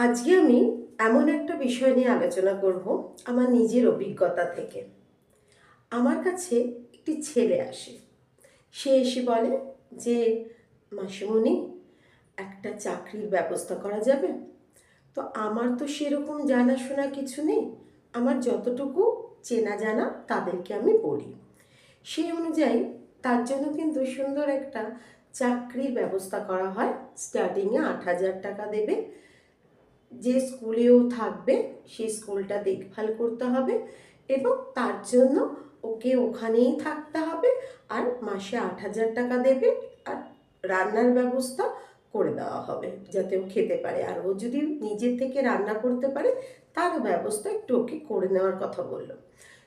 আজকে আমি এমন একটা বিষয় নিয়ে আলোচনা করব আমার নিজের অভিজ্ঞতা থেকে। আমার কাছে একটি ছেলে আসে। সে এসে বলে যে, "মাসিমণি, একটা চাকরির ব্যবস্থা করা যাবে?" তো আমার তো সেরকম জানাশোনা কিছু নেই। আমার যতটুকু চেনা জানা তাদেরকে আমি বলি। সেই অনুযায়ী তার জন্য কিন্তু সুন্দর একটা চাকরির ব্যবস্থা করা হয়। স্টার্টিংয়ে ৮,০০০ টাকা দেবে। যে স্কুলেও থাকবে সেই স্কুলটা দেখভাল করতে হবে এবং তার জন্য ওকে ওখানেই থাকতে হবে। আর মাসে ৮,০০০ টাকা দেবে। আর রান্নার ব্যবস্থা করে দেওয়া হবে যাতে ও খেতে পারে। আর ও যদি নিজের থেকে রান্না করতে পারে তারও ব্যবস্থা একটু ওকে করে নেওয়ার কথা বললো।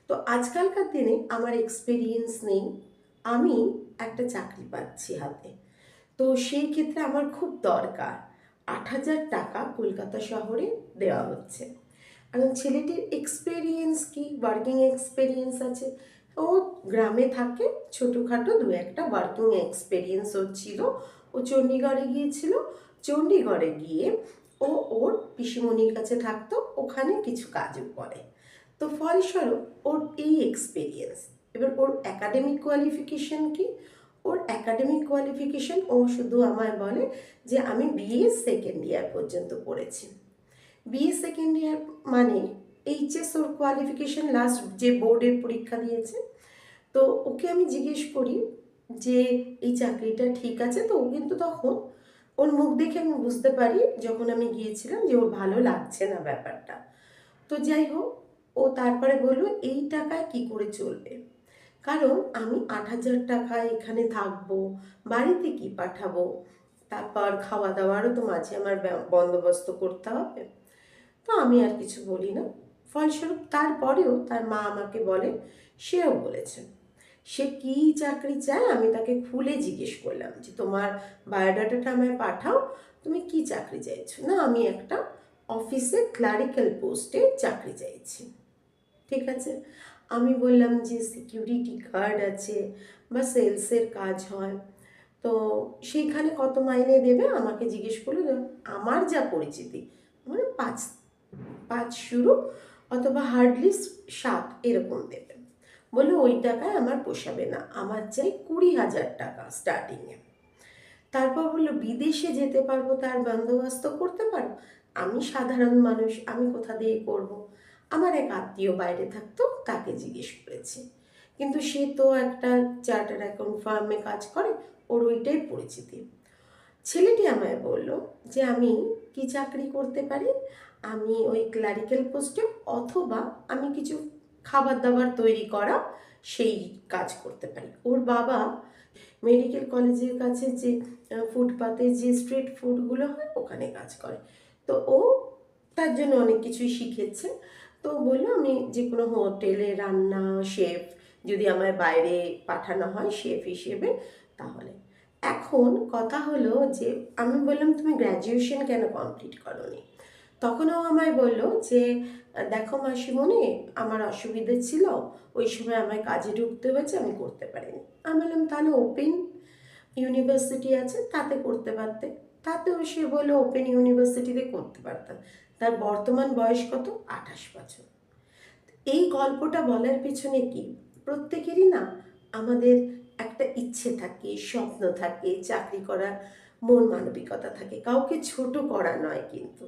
তো আজকালকার দিনে আমার এক্সপিরিয়েন্স নেই, আমি একটা চাকরি পাচ্ছি হাতে। তো সেই ক্ষেত্রে আমার খুব দরকার। ৮,০০০ টাকা কলকাতা শহরে দেওয়া হচ্ছে। এখন ছেলেটির এক্সপেরিয়েন্স কি, ওয়ার্কিং এক্সপেরিয়েন্স আছে। ও গ্রামে থাকে, ছোটোখাটো দু একটা ওয়ার্কিং এক্সপেরিয়েন্স ওর ছিল। ও চণ্ডীগড়ে গিয়েছিল। চণ্ডীগড়ে গিয়ে ও ওর পিসিমণির কাছে থাকতো, ওখানে কিছু কাজও করে। তো ফলস্বরূপ ওর এই এক্সপেরিয়েন্স। এবার ওর অ্যাকাডেমিক কোয়ালিফিকেশন কি? ওর অ্যাকাডেমিক কোয়ালিফিকেশন ও শুধু আমায় বলে যে আমি বিএ সেকেন্ড ইয়ার পর্যন্ত পড়েছি। বিএ সেকেন্ড ইয়ার মানে এইচএস ওর কোয়ালিফিকেশন, লাস্ট যে বোর্ডের পরীক্ষা দিয়েছে। তো ওকে আমি জিজ্ঞেস করি যে এই চাকরিটা ঠিক আছে? তো ও কিন্তু তখন, ওর মুখ দেখে আমি বুঝতে পারি যখন আমি গিয়েছিলাম যে ওর ভালো লাগছে না ব্যাপারটা। তো যাই হোক, ও তারপরে বললো এই টাকায় কি করে চলবে, কারণ আমি ৮,০০০ টাকা এখানে থাকবো, বাড়িতে কি পাঠাবো, তারপর খাওয়া দাওয়ারও তো মাঝে আমার বন্দোবস্ত করতে হবে। তো আমি আর কিছু বলি না। ফলস্বরূপ তারপরেও তার মা আমাকে বলে, সেও বলেছে সে কী চাকরি চায়। আমি তাকে খুলে জিজ্ঞেস করলাম যে তোমার বায়োডাটাটা আমায় পাঠাও, তুমি কি চাকরি চাইছো? না, আমি একটা অফিসে ক্লারিক্যাল পোস্টে চাকরি চাইছি। ঠিক আছে। আমি বললাম যে সিকিউরিটি গার্ড আছে বা সেলসের কাজ হয়, তো সেইখানে কত মাইনে দেবে আমাকে জিজ্ঞেস করলো। আমার যা পরিচিতি, মানে পাঁচ পাঁচ শুরু, অথবা হার্ডলি 7 এরকম দেবে। বললো ওই টাকায় আমার পোষাবে না, আমার চাই 20,000 টাকা স্টার্টিংয়ে। তারপর বললো বিদেশে যেতে পারবো, তার বন্দোবস্ত করতে পারো? আমি সাধারণ মানুষ, আমি কোথা দিয়ে করব? আমার এক আত্মীয় বাইরে থাকতো, তাকে জিজ্ঞেস করেছি। কিন্তু সে তো একটা চার্টার অ্যাকাউন্ট ফার্মে কাজ করে, ওর ওইটাই পরিচিতি। ছেলেটি আমায় বলল যে আমি কি চাকরি করতে পারি, আমি ওই ক্লারিক্যাল পোস্টে, অথবা আমি কিছু খাবার দাবার তৈরি করা সেই কাজ করতে পারি। ওর বাবা মেডিকেল কলেজের কাছে যে ফুটপাতে যে স্ট্রিট ফুডগুলো হয় ওখানে কাজ করে। তো ও তার জন্য অনেক কিছুই শিখেছে। তো বললো আমি যে কোনো হোটেলে রান্না, শেফ যদি আমায় বাইরে পাঠানো হয় শেফ হিসেবে, তাহলে। এখন কথা হলো যে আমি বললাম তুমি গ্র্যাজুয়েশন কেন কমপ্লিট করোনি? তখনও আমায় বলল যে দেখো মাসিমণি, আমার অসুবিধে ছিল, ওই সময় আমায় কাজে ঢুকতে হয়েছে, আমি করতে পারিনি। আমি বললাম তাহলে ওপেন ইউনিভার্সিটি আছে, তাতে করতে পারতে। তাতেও সে বললো ওপেন ইউনিভার্সিটিতে করতে পারতাম। তার বর্তমান বয়স কত? 28 বছর। এই গল্পটা বলার পিছনে কি, প্রত্যেকেরই না আমাদের একটা ইচ্ছে থাকে, স্বপ্ন থাকে, চাকরি করার মন মানবিকতা থাকে, কাউকে ছোট করা নয়। কিন্তু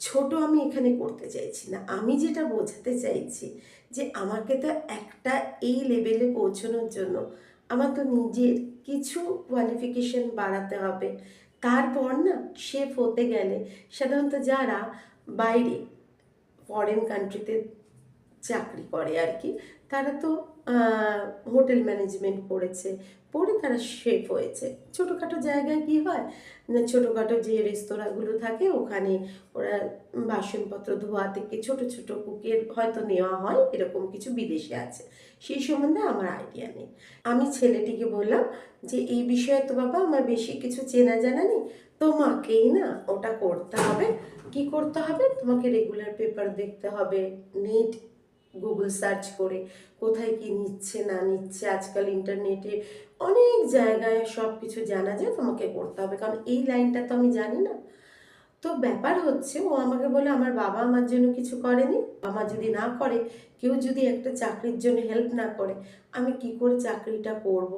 ছোট আমি এখানে করতে চাইছি না। আমি যেটা বোঝাতে চাইছি যে আমাকে তো একটা এই লেভেলে পৌঁছানোর জন্য আমার তো নিজের কিছু কোয়ালিফিকেশন বাড়াতে হবে। তারপর না শেফ হতে গেলে সাধারণত যারা বাইরে ফরেন কান্ট্রিতে চাকরি করে আর কি, তারা তো হোটেল ম্যানেজমেন্ট পড়েছে, পড়ে তারা শেফ হয়েছে। ছোটোখাটো জায়গায় কি হয় না, ছোটোখাটো যে রেস্তোরাঁগুলো থাকে ওখানে ওরা বাসনপত্র ধোয়া থেকে ছোট ছোট কুকের হয়তো নেওয়া হয়, এরকম কিছু বিদেশে আছে। সেই সম্বন্ধে আমার আইডিয়া নেই। আমি ছেলেটিকে বললাম যে এই বিষয়ে তো বাবা আমার বেশি কিছু চেনা জানা নেই, তোমাকেই না ওটা করতে হবে। কি করতে হবে? তোমাকে রেগুলার পেপার দেখতে হবে, নেট গুগল সার্চ করে কোথায় কি নিচ্ছে না নিচ্ছে, আজকাল ইন্টারনেটে অনেক জায়গায় সব কিছু জানা যায়, তোমাকে করতে হবে, কারণ এই লাইনটা তো আমি জানি না। তো ব্যাপার হচ্ছে ও আমাকে বলে আমার বাবা আমার জন্য কিছু করেনি, আমার যদি না করে, কেউ যদি একটা চাকরির জন্য হেল্প না করে, আমি কি করে চাকরিটা করব,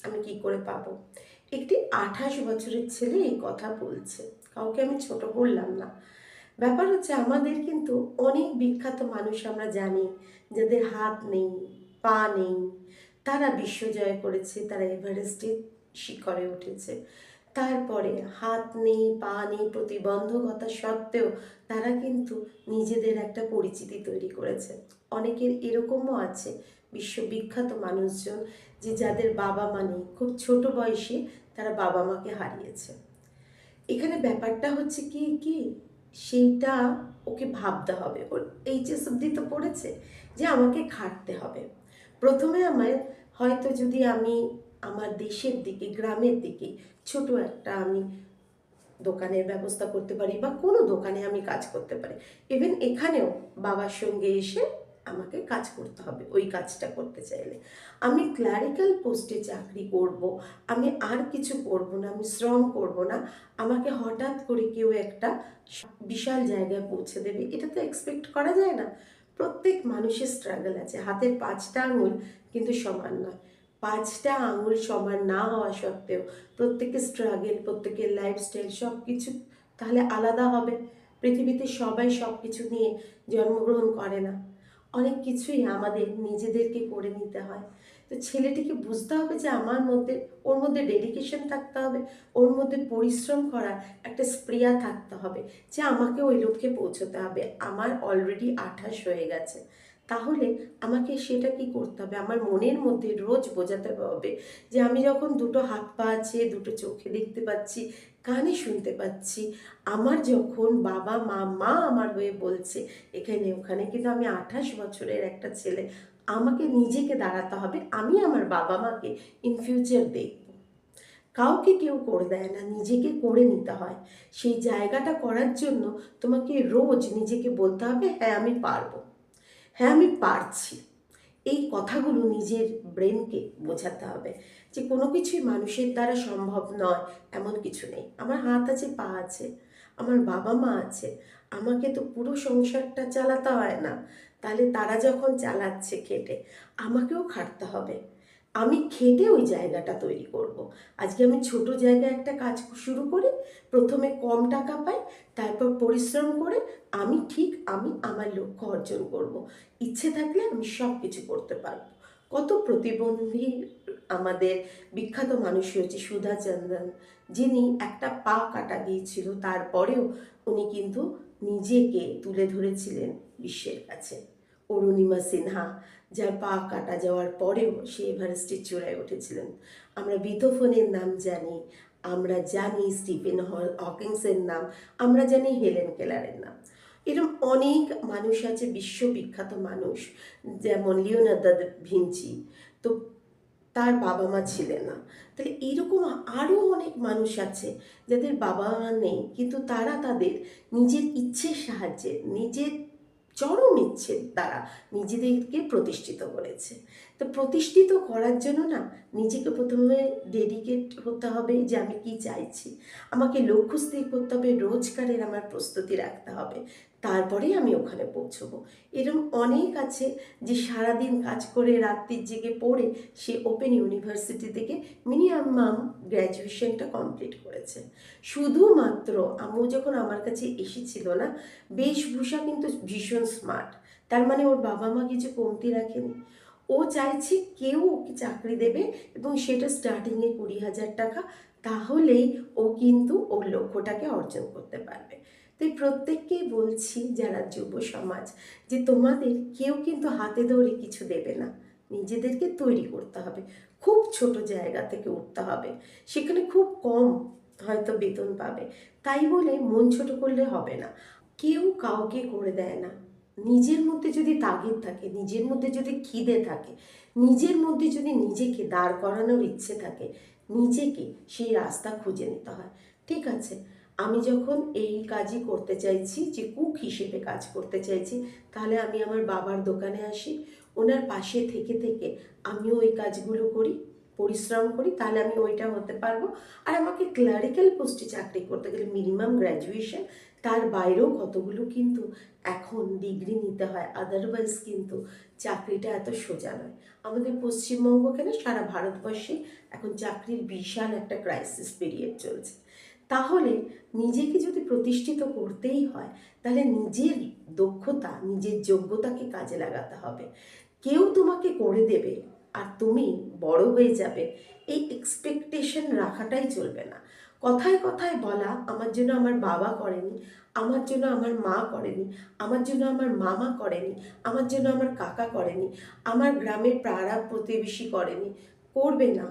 আমি কি করে পাবো। একটি 28 বছরের ছেলে এই কথা বলছে, কাউকে আমি ছোট করলাম না। ব্যাপার হচ্ছে আমাদের কিন্তু অনেক বিখ্যাত মানুষ আমরা জানি, যাদের হাত নেই, পা নেই, তারা বিশ্বজয় করেছে, তারা এভারেস্টের শিখরে উঠেছে। তারপরে হাত নেই, পা নেই, প্রতিবন্ধকতা সত্ত্বেও তারা কিন্তু নিজেদের একটা পরিচিতি তৈরি করেছে। অনেকের এরকমও আছে বিশ্ববিখ্যাত মানুষজন, যে যাদের বাবা মা নেই, খুব ছোট বয়সে তারা বাবা মাকে হারিয়েছে। এখানে ব্যাপারটা হচ্ছে কি সেইটা ওকে ভাবতে হবে। ওর এইচএস অবধি তো পড়েছে, যে আমাকে খাটতে হবে। প্রথমে আমার হয়তো যদি আমি আমার দেশের দিকে, গ্রামের দিকে ছোট একটা আমি দোকানের ব্যবস্থা করতে পারি, বা কোনো দোকানে আমি কাজ করতে পারি। ইভেন এখানেও বাবার সঙ্গে এসে আমাকে কাজ করতে হবে ওই কাজটা করতে চাইলে। আমি ক্লারিক্যাল পোস্টে চাকরি করব, আমি আর কিছু করব না, আমি শ্রম করব না, আমাকে হঠাৎ করে কেউ একটা বিশাল জায়গায় পৌঁছে দেবে, এটা তো এক্সপেক্ট করা যায় না। প্রত্যেক মানুষের স্ট্রাগল আছে, হাতের 5টা আঙুল কিন্তু সমান নয়। 5টা আঙুল সমান না হওয়া সত্ত্বেও প্রত্যেকের স্ট্রাগল, প্রত্যেকের লাইফস্টাইল সব কিছু তাহলে আলাদা হবে। পৃথিবীতে সবাই সব কিছু নিয়ে জন্মগ্রহণ করে না, অনেক কিছুই আমাদের নিজেদেরকে করে নিতে হয়। তো ছেলেটিকে বুঝতে হবে যে আমার মধ্যে, ওর মধ্যে ডেডিকেশন থাকতে হবে, ওর মধ্যে পরিশ্রম করার একটা স্প্রিয়া থাকতে হবে, যে আমাকে ওই লক্ষ্যে পৌঁছতে হবে। আমার অলরেডি 28 হয়ে গেছে, তাহলে আমাকে সেটা কি করতে হবে, আমার মনের মধ্যে রোজ বোঝাতে হবে যে আমি যখন দুটো হাত পা আছে, দুটো চোখে দেখতে পাচ্ছি, কানে শুনতে পাচ্ছি, আমার যখন বাবা মা, মা আমার হয়ে বলছে এখানে ওখানে, কিন্তু আমি 28 বছরের একটা ছেলে, আমাকে নিজেকে দাঁড়াতে হবে। আমি আমার বাবা মাকে ইন ফিউচার দেখব, কাউকে কেউ করে দেয় না, নিজেকে করে নিতে হয়। সেই জায়গাটা করার জন্য তোমাকে রোজ নিজেকে বলতে হবে, হ্যাঁ আমি পারবো, হ্যাঁ আমি পারছি। এই কথাগুলো নিজের ব্রেনকে বোঝাতে হবে যে কোনো কিছুই মানুষের দ্বারা সম্ভব নয় এমন কিছু নেই। আমার হাত আছে, পা আছে, আমার বাবা মা আছে, আমাকে তো পুরো সংসারটা চালাতে হয় না, তাহলে তারা যখন চালাচ্ছে খেটে, আমাকেও খাটতে হবে। আমি খেটে ওই জায়গাটা তৈরি করব। আজকে আমি ছোট জায়গায় একটা কাজ শুরু করি, প্রথমে কম টাকা পাই, তারপর পরিশ্রম করে আমি আমার লক্ষ্য অর্জন করব। ইচ্ছে থাকলে আমি সব কিছু করতে পারবো। কত প্রতিবন্ধী আমাদের বিখ্যাত মানুষ হয়েছে, সুধা চন্দ্রন, যিনি একটা পা কাটা গিয়েছিল, তারপরেও উনি কিন্তু নিজেকে তুলে ধরেছিলেন বিশ্বের কাছে। অরুণিমা সিনহা, যার পা কাটা যাওয়ার পরেও সে এভারেস্টের চূড়ায় উঠেছিলেন। আমরা বিথোফনের নাম জানি, আমরা জানি স্টিফেন হকিংসের নাম, আমরা জানি হেলেন কেলারের নাম। এরকম অনেক মানুষ আছে বিশ্ববিখ্যাত মানুষ, যেমন লিওনার্দো দা ভিঞ্চি, তো তার বাবা মা ছিলেন না। তাহলে এরকম আরও অনেক মানুষ আছে যাদের বাবা মা নেই, কিন্তু তারা তাদের নিজের ইচ্ছের সাহায্যে, নিজের চরম ইচ্ছে দ্বারা নিজেদেরকে প্রতিষ্ঠিত করেছে। তো প্রতিষ্ঠিত করার জন্য না, নিজেকে প্রথমে ডেডিকেট হতে হবে যে আমি কি চাইছি, আমাকে লক্ষ্য স্থির করতে হবে, রোজগারের আমার প্রস্তুতি রাখতে হবে, তারপরেই আমি ওখানে পৌঁছবো। এরকম অনেক আছে যে সারাদিন কাজ করে রাত্রির জেগে পড়ে সে ওপেন ইউনিভার্সিটি থেকে মিনিমাম গ্র্যাজুয়েশনটা কমপ্লিট করেছে। শুধুমাত্র আম্মু যখন আমার কাছে এসেছিল না, বেশভূষা কিন্তু ভীষণ স্মার্ট, তার মানে ওর বাবা মা কিছু কমতি রাখেনি। ও চাইছে কেউ ওকে চাকরি দেবে, এবং সেটা স্টার্টিংয়ে 20,000 টাকা, তাহলেই ও কিন্তু ওর লক্ষ্যটাকে অর্জন করতে পারবে। তাই প্রত্যেককেই বলছি, যারা যুব সমাজ, যে তোমাদের কেউ কিন্তু হাতে ধরে কিছু দেবে না, নিজেদেরকে তৈরি করতে হবে। খুব ছোট জায়গা থেকে উঠতে হবে, সেখানে খুব কম হয়তো বেতন পাবে, তাই বলে মন ছোট করলে হবে না। কেউ কাউকে করে দেয় না। নিজের মধ্যে যদি তাগিদ থাকে, নিজের মধ্যে যদি খিদে থাকে, নিজের মধ্যে যদি নিজেকে দাঁড় করানোর ইচ্ছে থাকে, নিজেকে সেই রাস্তা খুঁজে নিতে হয়। ঠিক আছে, আমি যখন এই কাজই করতে চাইছি, যে কুক হিসেবে কাজ করতে চাইছি, তাহলে আমি আমার বাবার দোকানে আসি, ওনার পাশে থেকে থেকে আমিও ওই কাজগুলো করি। পরিশ্রম করি তাহলে আমি ওইটা হতে পারবো। আর আমাকে ক্লারিক্যাল পোস্টে চাকরি করতে গেলে মিনিমাম গ্র্যাজুয়েশন, তার বাইরেও কতগুলো কিন্তু এখন ডিগ্রি নিতে হয়, আদারওয়াইজ কিন্তু চাকরিটা এত সোজা নয়। আমাদের পশ্চিমবঙ্গ কেন সারা ভারতবর্ষে এখন চাকরির বিশাল একটা ক্রাইসিস পিরিয়ড চলছে। তাহলে নিজেকে যদি প্রতিষ্ঠিত করতেই হয় তাহলে নিজের দক্ষতা, নিজের যোগ্যতাকে কাজে লাগাতে হবে। কেউ তোমাকে করে দেবে আর তুমি বড় হয়ে যাবে, এই এক্সপেকটেশন রাখাটাই চলবে না। কথায় কথায় বলা আমার জন্য আমার বাবা করেনি, আমার জন্য আমার মা করেনি, আমার জন্য আমার মামা করেনি, আমার জন্য আমার কাকা করেনি, আমার গ্রামের পাড়া প্রতিবেশী করেনি, করবে না।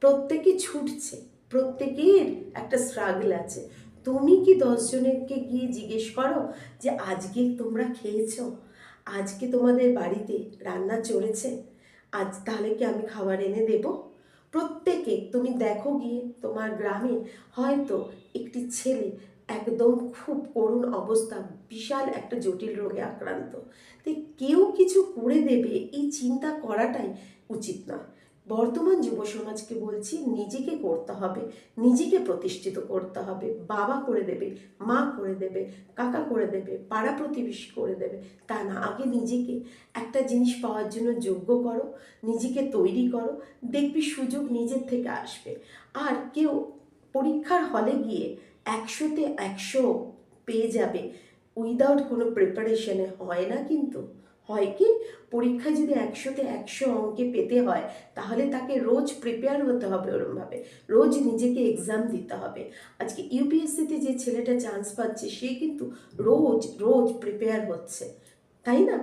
প্রত্যেকে ছুটছে, প্রত্যেকের একটা স্ট্রাগল আছে। তুমি কি 10 জনেরকে গিয়ে জিজ্ঞেস করো যে আজকে তোমরা খেয়েছো, আজকে তোমাদের বাড়িতে রান্না চলেছে, আজ তাহলে কি আমি খাবার এনে দেব? প্রত্যেকে তুমি দেখো গিয়ে তোমার গ্রামে হয়তো একটি ছেলে একদম খুব করুণ অবস্থা, বিশাল একটা জটিল রোগে আক্রান্ত, তাই কেউ কিছু করে দেবে এই চিন্তা করাটাই উচিত নয়। বর্তমান যুব সমাজকে বলছি নিজেকে করতে হবে, নিজেকে প্রতিষ্ঠিত করতে হবে। বাবা করে দেবে, মা করে দেবে, কাকা করে দেবে, পাড়া প্রতিবেশী করে দেবে তা না, আগে নিজেকে একটা জিনিস পাওয়ার জন্য যোগ্য করো, নিজেকে তৈরি করো, দেখবি সুযোগ নিজের থেকে আসবে। আর কেউ পরীক্ষার হলে গিয়ে 100তে 100 পেয়ে যাবে উইদাউট কোনো প্রিপারেশনে হয় না। কিন্তু হয় কি, পরীক্ষায় যদি 100তে 100 অঙ্কে পেতে হয় তাহলে তাকে রোজ প্রিপেয়ার হতে হবে, ওরমভাবে রোজ নিজেকে এক্সাম দিতে হবে। আজকে ইউপিএসসিতে যে ছেলেটা চান্স পাচ্ছে সে কিন্তু রোজ রোজ প্রিপেয়ার হচ্ছে, তাই না?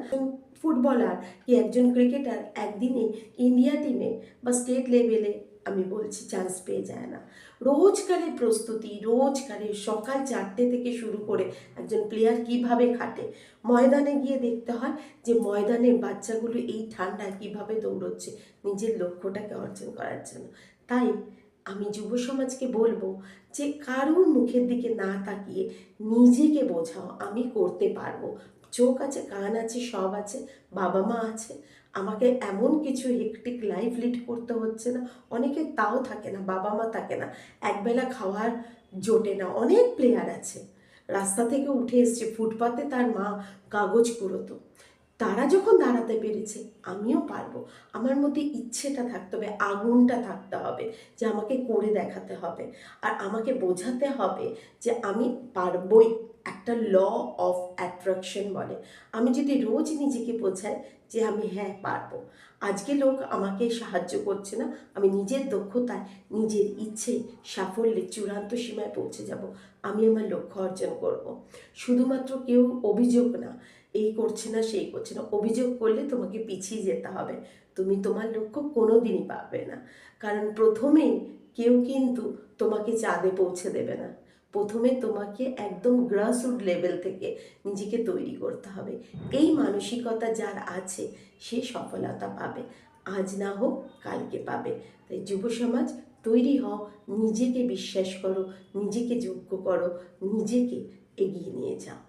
ফুটবলার কি একজন ক্রিকেটার একদিনে ইন্ডিয়া টিমে বা স্টেট লেভেলে আমি বলছি চান্স পেয়ে যায় না। রোজকারের প্রস্তুতি, রোজকারের সকাল 4টে থেকে শুরু করে একজন প্লেয়ার কিভাবে খাটে, ময়দানে গিয়ে দেখতে হয় যে ময়দানের বাচ্চাগুলো এই ঠান্ডায় কিভাবে দৌড়চ্ছে নিজের লক্ষ্যটাকে অর্জন করার জন্য। তাই আমি যুব সমাজকে বলবো যে কারোর মুখের দিকে না তাকিয়ে নিজেকে বোঝাও আমি করতে পারবো। চোখ আছে, কান আছে, সব আছে, বাবা মা আছে, আমাকে এমন কিছু হেক্টিক লাইফ লিড করতে হচ্ছে না। অনেকে তাও থাকে না, বাবা মা থাকে না, একবেলা খাওয়ার জোটে না। অনেক প্লেয়ার আছে রাস্তা থেকে উঠে এসছে, ফুটপাতে তার মা কাগজ কুড়োতো, তারা যখন দাঁড়াতে পেরেছে আমিও পারবো। আমার মধ্যে ইচ্ছেটা থাকতে হবে, আগুনটা থাকতে হবে যে আমাকে করে দেখাতে হবে, আর আমাকে বোঝাতে হবে যে আমি পারবই। একটা ল অফ অ্যাট্রাকশন বলে, আমি যদি রোজ নিজেকে বোঝাই যে আমি হ্যাঁ পারবো, আজকে লোক আমাকে সাহায্য করছে না, আমি নিজের দক্ষতায়, নিজের ইচ্ছে, সাফল্যে চূড়ান্ত সীমায় পৌঁছে যাব, আমি আমার লক্ষ্য অর্জন করব। শুধুমাত্র কেউ অভিযোগ না, এই করছে না সেই করছে না, অভিযোগ করলে তোমাকে পিছিয়ে যেতে হবে, তুমি তোমার লক্ষ্য কোনো দিনই পাবে না। কারণ প্রথমেই কেউ কিন্তু তোমাকে চাঁদে পৌঁছে দেবে না, প্রথমে তোমাকে একদম গ্রাসরুট লেভেল থেকে নিজেকে তৈরি করতে হবে। এই মানসিকতা যার আছে সে সফলতা পাবে, আজ না হোক কালকে পাবে। তাই যুব সমাজ তৈরি হও, নিজেকে বিশ্বাস করো, নিজেকে যোগ্য করো, নিজেকে এগিয়ে নিয়ে যাও।